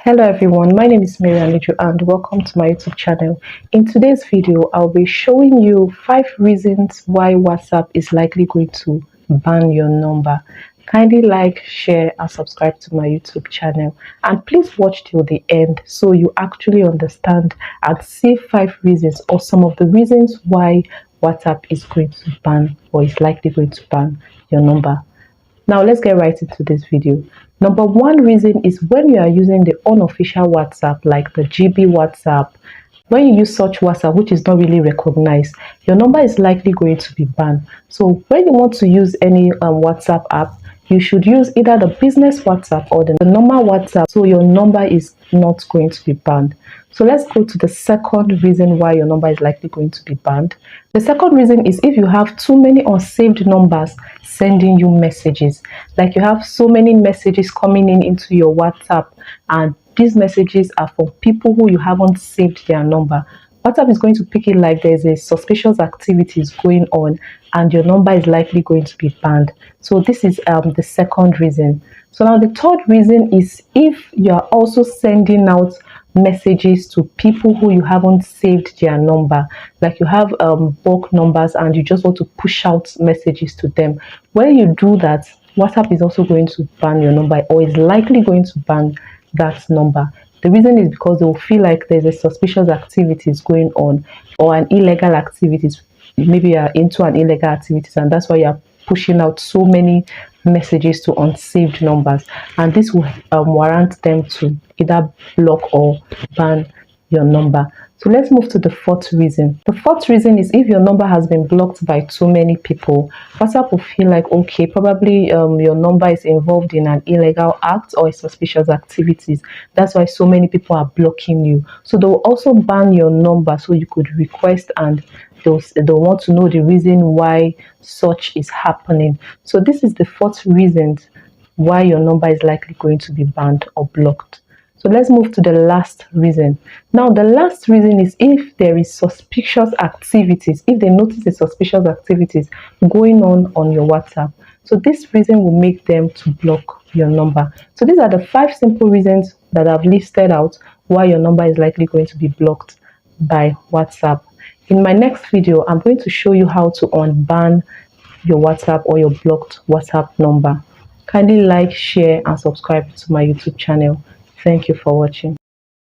Hello everyone, my name is Mary Anijo and welcome to my YouTube channel. In today's video, I'll be showing you 5 reasons why WhatsApp is likely going to ban your number. Kindly like, share and subscribe to my YouTube channel, and please watch till the end so you actually understand and see 5 reasons or some of the reasons why WhatsApp is going to ban or is likely going to ban your number. Now let's get right into this video. Number one reason is when you are using the unofficial WhatsApp like the GB WhatsApp. When you use such WhatsApp which is not really recognized, your number is likely going to be banned. So when you want to use any WhatsApp app, you should use either the business WhatsApp or the normal WhatsApp so your number is not going to be banned. So let's go to the second reason why your number is likely going to be banned. The second reason is if you have too many unsaved numbers sending you messages. Like you have so many messages coming into your WhatsApp and these messages are from people who you haven't saved their number. WhatsApp is going to pick it like there's a suspicious activities going on and your number is likely going to be banned. So this is the second reason. So now the third reason is if you are also sending out messages to people who you haven't saved their number, like you have bulk numbers and you just want to push out messages to them. When you do that, WhatsApp is also going to ban your number or is likely going to ban that number. The reason is because they will feel like there's a suspicious activities going on or an illegal activities. Maybe you're into an illegal activities and that's why you're pushing out so many messages to unsaved numbers, and this will warrant them to either block or ban your number. So let's move to the fourth reason. The fourth reason is if your number has been blocked by too many people, WhatsApp will feel like, okay, probably your number is involved in an illegal act or suspicious activities. That's why so many people are blocking you. So they will also ban your number so you could request, and they'll want to know the reason why such is happening. So this is the fourth reason why your number is likely going to be banned or blocked. So let's move to the last reason. Now, the last reason is if there is suspicious activities, if they notice the suspicious activities going on your WhatsApp. So this reason will make them to block your number. So these are the 5 simple reasons that I've listed out why your number is likely going to be blocked by WhatsApp. In my next video, I'm going to show you how to unban your WhatsApp or your blocked WhatsApp number. Kindly like, share and subscribe to my YouTube channel. Thank you for watching.